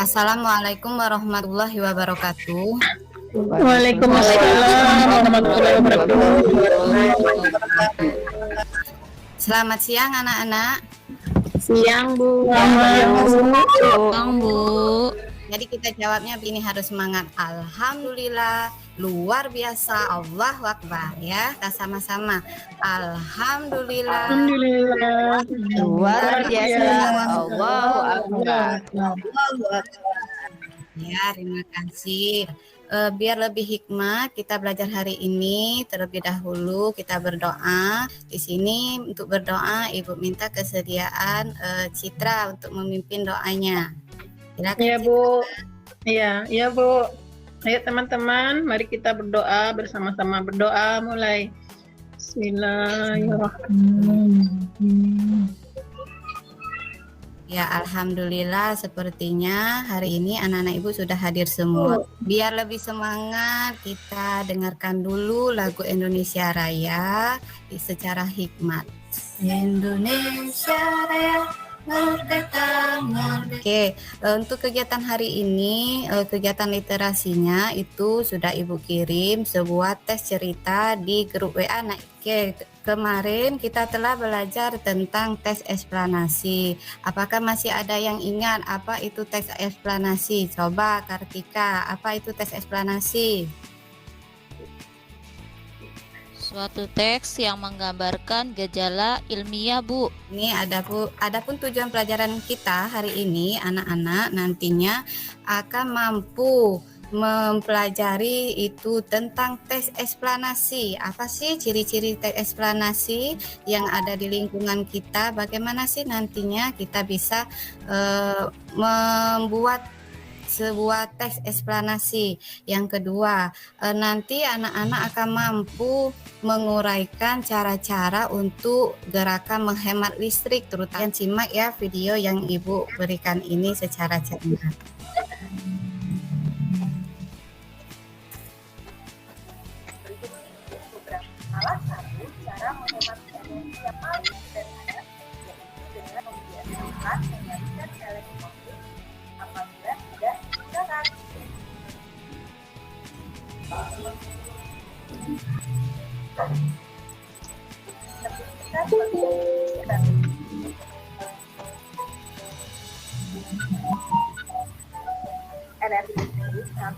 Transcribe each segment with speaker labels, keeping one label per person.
Speaker 1: Assalamualaikum warahmatullahi wabarakatuh.
Speaker 2: Waalaikumsalam warahmatullahi wabarakatuh.
Speaker 1: Selamat siang anak-anak.
Speaker 2: Siang Bu.
Speaker 3: Siang, Bu.
Speaker 1: Jadi kita jawabnya begini, harus semangat. Alhamdulillah, luar biasa, Allahu Akbar ya. Kita sama-sama. Alhamdulillah,
Speaker 2: Alhamdulillah.
Speaker 3: Luar biasa. Allahu
Speaker 2: Akbar.
Speaker 1: ya. Terima kasih. Biar lebih hikmah, kita belajar hari ini. Terlebih dahulu kita berdoa. Di sini untuk berdoa, Ibu minta kesediaan Citra untuk memimpin doanya. Silakan,
Speaker 2: Iya
Speaker 1: Citra.
Speaker 2: Bu. Iya Bu. Ayo teman-teman, mari kita berdoa bersama-sama. Berdoa mulai. Bismillahirrahmanirrahim.
Speaker 1: Ya, alhamdulillah sepertinya hari ini anak-anak Ibu sudah hadir semua. Biar lebih semangat, kita dengarkan dulu lagu Indonesia Raya secara hikmat. Indonesia Raya, merdeka, merdeka. Oke, untuk kegiatan hari ini, kegiatan literasinya itu sudah Ibu kirim sebuah tes cerita di grup WA. Nah, oke, kemarin kita telah belajar tentang tes eksplanasi. Apakah masih ada yang ingat apa itu tes eksplanasi? Coba Kartika, apa itu tes eksplanasi?
Speaker 3: Suatu teks yang menggambarkan gejala ilmiah, Bu.
Speaker 1: Ini adapun tujuan pelajaran kita hari ini, anak-anak nantinya akan mampu mempelajari itu tentang tes eksplanasi. Apa sih ciri-ciri tes eksplanasi yang ada di lingkungan kita? Bagaimana sih nantinya kita bisa membuat sebuah teks eksplanasi. Yang kedua, nanti anak-anak akan mampu menguraikan cara-cara untuk gerakan menghemat listrik, terutama simak ya video yang Ibu berikan ini secara cermat.
Speaker 4: Salah satu cara menghemat energi yang paling sederhana yaitu dengan membiasakan mengalihkan elektronik apabila tidak digunakan. Energi listrik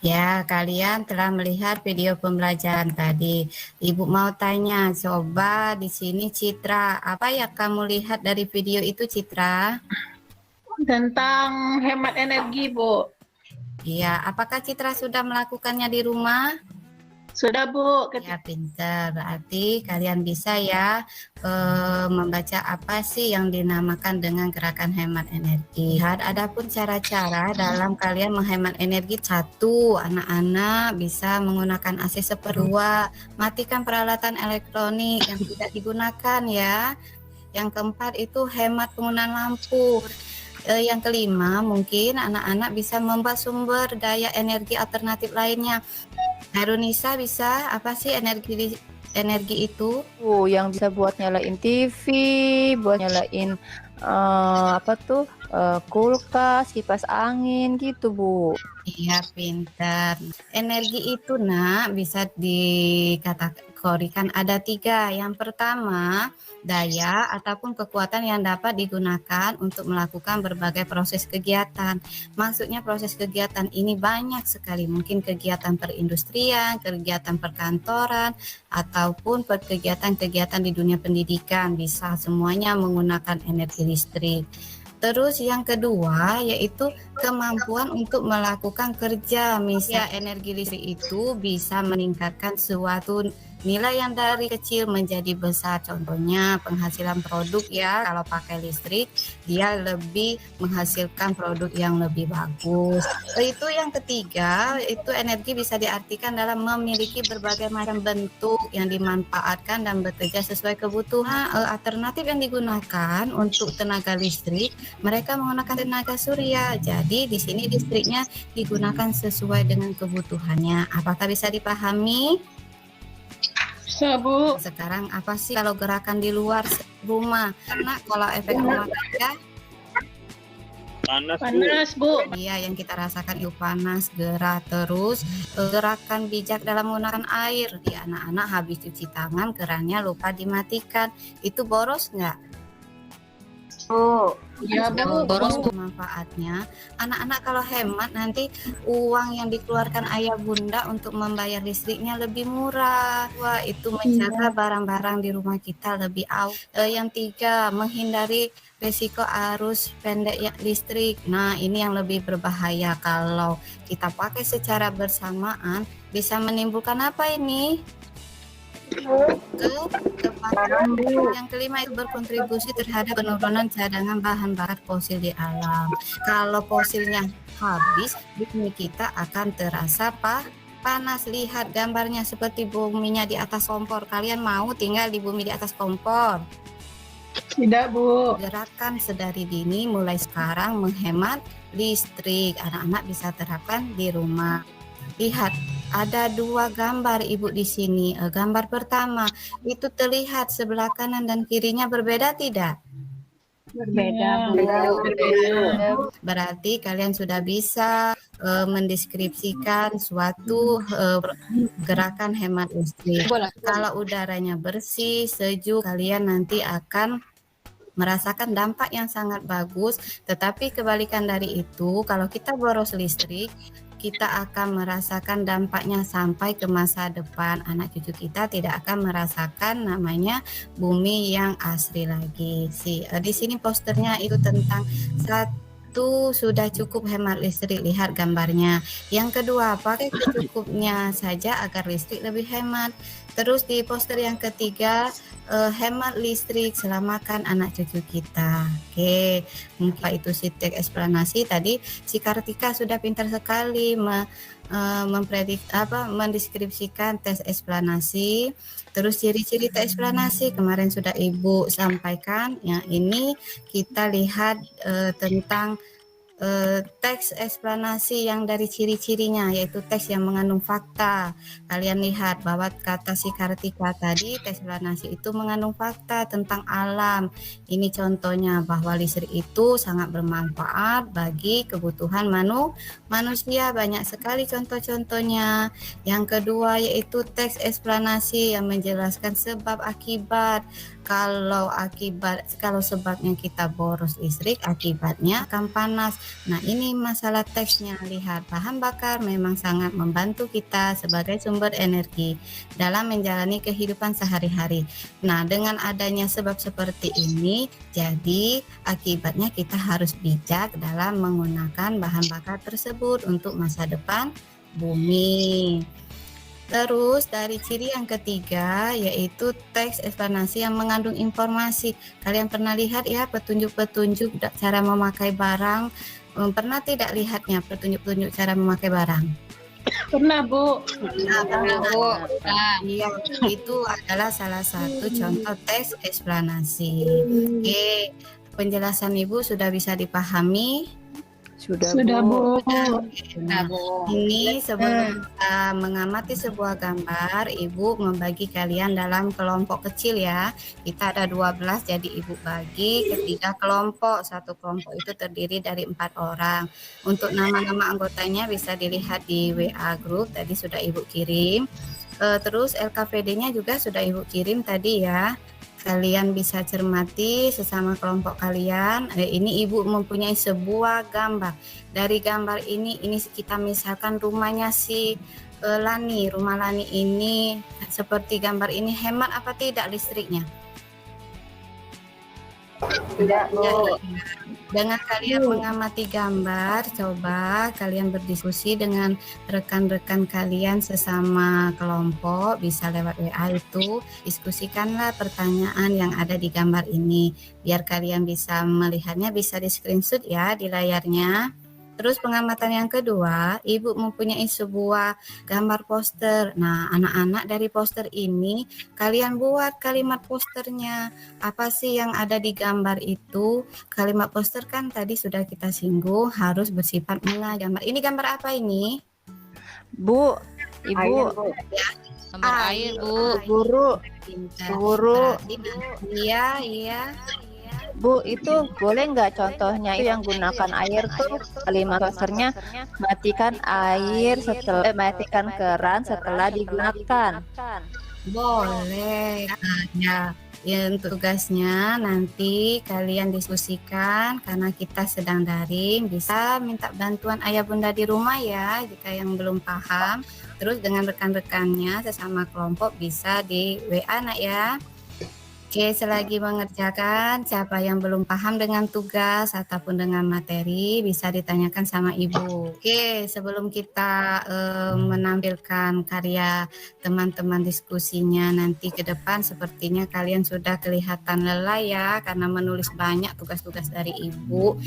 Speaker 1: Ya, kalian telah melihat video pembelajaran tadi. Ibu mau tanya, coba di sini Citra, apa yang kamu lihat dari video itu, Citra?
Speaker 2: Tentang hemat energi Bu.
Speaker 1: Iya, apakah Citra sudah melakukannya di rumah?
Speaker 2: Sudah Bu.
Speaker 1: Ya, pintar. Berarti kalian bisa ya membaca apa sih yang dinamakan dengan gerakan hemat energi. Adapun cara-cara dalam kalian menghemat energi, satu, anak-anak bisa menggunakan AC seperluas, matikan peralatan elektronik yang tidak digunakan ya. Yang keempat itu hemat penggunaan lampu. Yang kelima, mungkin anak-anak bisa membuat sumber daya energi alternatif lainnya. Harunisa bisa apa sih energi itu?
Speaker 5: Yang bisa buat nyalain TV, buat nyalain kulkas, kipas angin gitu Bu.
Speaker 1: Iya, pintar. Energi itu bisa dikategorikan ada 3. Yang pertama, daya ataupun kekuatan yang dapat digunakan untuk melakukan berbagai proses kegiatan. Maksudnya proses kegiatan ini banyak sekali, mungkin kegiatan perindustrian, kegiatan perkantoran, ataupun kegiatan-kegiatan di dunia pendidikan, bisa semuanya menggunakan energi listrik. Terus yang kedua yaitu kemampuan untuk melakukan kerja. Misalnya energi listrik itu bisa meningkatkan suatu nilai yang dari kecil menjadi besar. Contohnya penghasilan produk ya, kalau pakai listrik dia lebih menghasilkan produk yang lebih bagus. Itu yang ketiga, itu energi bisa diartikan dalam memiliki berbagai macam bentuk yang dimanfaatkan dan bekerja sesuai kebutuhan. Alternatif yang digunakan untuk tenaga listrik, mereka menggunakan tenaga surya. Jadi di sini listriknya digunakan sesuai dengan kebutuhannya. Apakah bisa dipahami?
Speaker 2: Bisa Bu.
Speaker 1: Sekarang apa sih kalau gerakan di luar rumah? Karena kalau efek rumah kaca
Speaker 6: Panas, Bu.
Speaker 2: Panas, Bu.
Speaker 1: Iya, yang kita rasakan itu panas, gerah, terus gerakan bijak dalam menggunakan air. Ya, anak-anak habis cuci tangan, kerannya lupa dimatikan. Itu boros nggak?
Speaker 2: Ya, Bu.
Speaker 3: Boros, Bu.
Speaker 1: Manfaatnya, anak-anak kalau hemat nanti uang yang dikeluarkan ayah bunda untuk membayar listriknya lebih murah. Wah, itu menjaga barang-barang di rumah kita lebih awet. Yang 3, menghindari risiko arus pendek listrik. Nah, ini yang lebih berbahaya kalau kita pakai secara bersamaan bisa menimbulkan apa ini? Yang kelima itu berkontribusi terhadap penurunan cadangan bahan bakar fosil di alam. Kalau fosilnya habis, bumi kita akan terasa panas. Lihat gambarnya seperti buminya di atas kompor. Kalian mau tinggal di bumi di atas kompor?
Speaker 2: Tidak, Bu.
Speaker 1: Gerakan sedari dini mulai sekarang menghemat listrik. Anak-anak bisa terapkan di rumah. Lihat, ada 2 gambar Ibu di sini. Gambar pertama itu terlihat sebelah kanan dan kirinya berbeda tidak?
Speaker 2: Berbeda, Bu.
Speaker 1: Berarti kalian sudah bisa mendeskripsikan suatu gerakan hemat listrik. Kalau udaranya bersih, sejuk, kalian nanti akan merasakan dampak yang sangat bagus. Tetapi kebalikan dari itu, kalau kita boros listrik, kita akan merasakan dampaknya sampai ke masa depan. Anak cucu kita tidak akan merasakan namanya bumi yang asri lagi. Di sini posternya itu tentang satu, sudah cukup hemat listrik, lihat gambarnya. Yang kedua, pakai secukupnya saja agar listrik lebih hemat. Terus di poster yang ketiga, hemat listrik, selamatkan anak cucu kita. Oke, mungkin itu si teks eksplanasi tadi. Si Kartika sudah pintar sekali mendeskripsikan tes eksplanasi. Terus ciri-ciri tes eksplanasi kemarin sudah Ibu sampaikan. Yang ini kita lihat tentang teks eksplanasi yang dari ciri-cirinya, yaitu teks yang mengandung fakta. Kalian lihat bahwa kata si Kartika tadi, teks eksplanasi itu mengandung fakta tentang alam. Ini contohnya bahwa listrik itu sangat bermanfaat bagi kebutuhan manusia. Banyak sekali contoh-contohnya. Yang kedua yaitu teks eksplanasi yang menjelaskan sebab akibat. Kalau sebabnya kita boros listrik, akibatnya akan panas. Nah, ini masalah teksnya. Lihat, bahan bakar memang sangat membantu kita sebagai sumber energi dalam menjalani kehidupan sehari-hari. Nah, dengan adanya sebab seperti ini, jadi akibatnya kita harus bijak dalam menggunakan bahan bakar tersebut untuk masa depan bumi. Terus dari ciri yang ketiga yaitu teks eksplanasi yang mengandung informasi. Kalian pernah lihat ya petunjuk-petunjuk cara memakai barang? Pernah tidak lihatnya petunjuk-petunjuk cara memakai barang?
Speaker 2: Pernah, Bu.
Speaker 1: Pernah, Bu. Iya, itu adalah salah satu contoh teks eksplanasi. Oke, penjelasan Ibu sudah bisa dipahami?
Speaker 2: Sudah, Bu.
Speaker 1: Nah, ini sebelum kita mengamati sebuah gambar, Ibu membagi kalian dalam kelompok kecil ya. Kita ada 12, jadi Ibu bagi ke 3 kelompok. Satu kelompok itu terdiri dari 4 orang. Untuk nama-nama anggotanya bisa dilihat di WA group, tadi sudah Ibu kirim. Terus LKPD-nya juga sudah Ibu kirim tadi ya. Kalian bisa cermati sesama kelompok kalian. Ini Ibu mempunyai sebuah gambar. Dari gambar ini kita misalkan rumahnya si Lani. Rumah Lani ini seperti gambar ini hemat apa tidak listriknya?
Speaker 2: Tidak, Bu.
Speaker 1: Dengan kalian mengamati gambar, coba kalian berdiskusi dengan rekan-rekan kalian sesama kelompok, bisa lewat WA itu, diskusikanlah pertanyaan yang ada di gambar ini, biar kalian bisa melihatnya, bisa di screenshot ya di layarnya. Terus pengamatan yang kedua, Ibu mempunyai sebuah gambar poster. Nah, anak-anak dari poster ini, kalian buat kalimat posternya. Apa sih yang ada di gambar itu? Kalimat poster kan tadi sudah kita singgung, harus bersifat gambar. Ini gambar apa ini?
Speaker 5: Bu, Ibu,
Speaker 3: Gambar air, Bu.
Speaker 5: guru, guru.
Speaker 1: Iya.
Speaker 5: Bu, itu boleh nggak contohnya itu yang gunakan air tuh kalimat dasarnya matikan air setelah matikan keran setelah digunakan.
Speaker 1: Boleh. Nah, ya untuk tugasnya nanti kalian diskusikan karena kita sedang daring, bisa minta bantuan ayah bunda di rumah ya jika yang belum paham. Terus dengan rekan-rekannya sesama kelompok bisa di WA nak ya. Oke, selagi mengerjakan, siapa yang belum paham dengan tugas ataupun dengan materi bisa ditanyakan sama Ibu. Oke, sebelum kita menampilkan karya teman-teman diskusinya nanti ke depan, sepertinya kalian sudah kelihatan lelah ya karena menulis banyak tugas-tugas dari Ibu.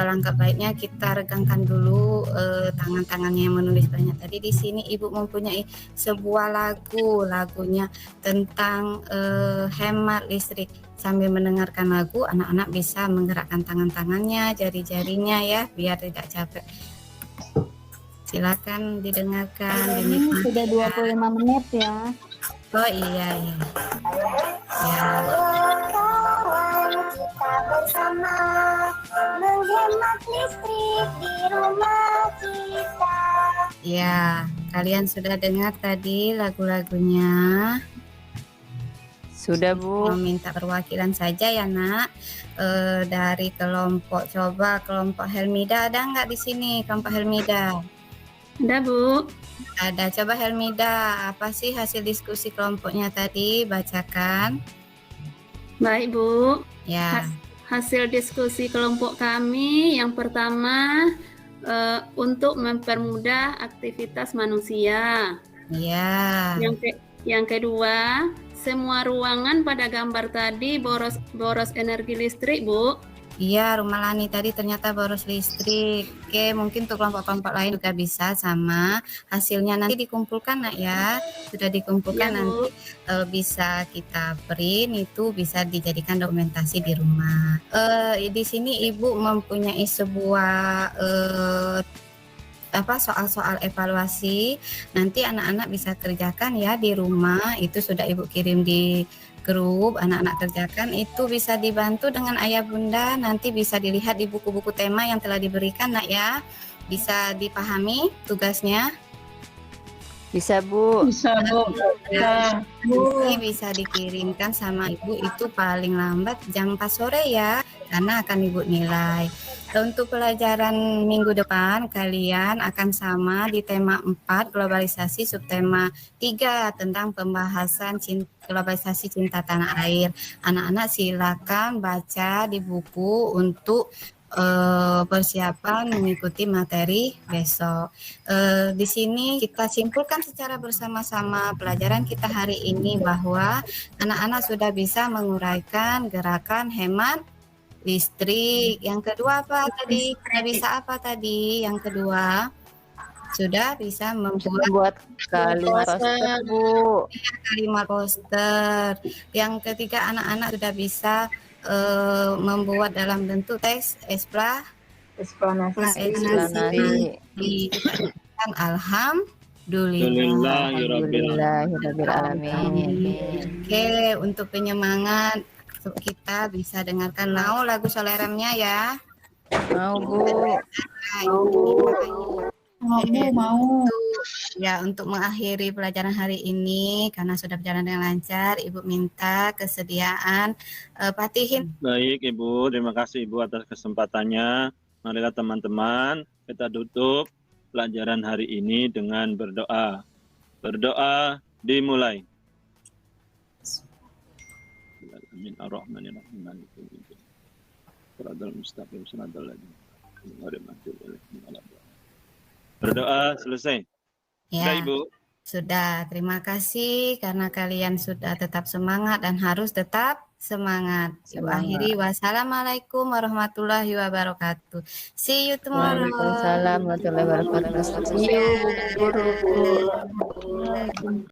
Speaker 1: Langkah baiknya kita regangkan dulu tangan-tangannya yang menulis banyak. Tadi di sini Ibu mempunyai sebuah lagunya tentang hemat listrik. Sambil mendengarkan lagu, anak-anak bisa menggerakkan tangan-tangannya, jari-jarinya ya, biar tidak capek. Silakan didengarkan,
Speaker 6: Ini sudah 25 menit ya.
Speaker 1: Oh iya. Ya.
Speaker 4: Kawan kita bersama menghemat listrik di rumah kita.
Speaker 1: Ya, kalian sudah dengar tadi lagu-lagunya.
Speaker 5: Sudah, Bu.
Speaker 1: Meminta perwakilan saja ya nak. Dari kelompok, coba kelompok Helmida ada nggak di sini kelompok Helmida?
Speaker 6: Ada, Bu.
Speaker 1: Ada. Coba Helmida, apa sih hasil diskusi kelompoknya tadi? Bacakan.
Speaker 6: Baik, Bu.
Speaker 1: Ya.
Speaker 6: Hasil diskusi kelompok kami yang pertama untuk mempermudah aktivitas manusia.
Speaker 1: Ya.
Speaker 6: Yang kedua, semua ruangan pada gambar tadi boros energi listrik, Bu.
Speaker 1: Iya, Rumah Lani tadi ternyata boros listrik. Oke, mungkin untuk kelompok-kelompok lain juga bisa sama. Hasilnya nanti dikumpulkan nak ya. Sudah dikumpulkan
Speaker 6: Ya, Bu.
Speaker 1: nanti bisa kita print, itu bisa dijadikan dokumentasi di rumah. Di sini Ibu mempunyai sebuah soal-soal evaluasi. Nanti anak-anak bisa kerjakan ya di rumah. Itu sudah Ibu kirim di grup, anak-anak kerjakan, itu bisa dibantu dengan ayah bunda, nanti bisa dilihat di buku-buku tema yang telah diberikan nak ya, bisa dipahami tugasnya.
Speaker 5: Bisa, Bu.
Speaker 2: Bisa, Bu.
Speaker 1: Ya, nanti bisa dikirimkan sama Ibu itu paling lambat jam 4 sore ya, karena akan Ibu nilai. Untuk pelajaran minggu depan kalian akan sama di tema 4 globalisasi, subtema 3 tentang pembahasan globalisasi cinta tanah air. Anak-anak silakan baca di buku untuk persiapan mengikuti materi besok. Di sini kita simpulkan secara bersama-sama pelajaran kita hari ini bahwa anak-anak sudah bisa menguraikan gerakan hemat listrik. Yang kedua apa tadi? Sudah bisa apa tadi? Yang kedua sudah bisa membuat
Speaker 5: kalimat poster, Bu.
Speaker 1: kalimat poster. Yang ketiga anak-anak sudah bisa membuat dalam bentuk teks eksplanasi. Alhamdulillah. Oke, untuk penyemangat kita bisa dengarkan lagu Soleremnya ya.
Speaker 5: Mau, Bu.
Speaker 6: Mau.
Speaker 1: Ya, untuk mengakhiri pelajaran hari ini karena sudah berjalan dengan lancar, Ibu minta kesediaan Patihin.
Speaker 7: Baik Ibu, terima kasih Ibu atas kesempatannya. Marilah teman-teman kita tutup pelajaran hari ini dengan berdoa. Berdoa dimulai. Berdoa selesai.
Speaker 1: Ya.
Speaker 7: Sudah Ibu.
Speaker 1: Sudah, terima kasih karena kalian sudah tetap semangat dan harus tetap semangat. Ibu akhiri, wassalamualaikum warahmatullahi wabarakatuh. See you tomorrow.
Speaker 5: Waalaikumsalam warahmatullahi wabarakatuh. See you, Bu Guru.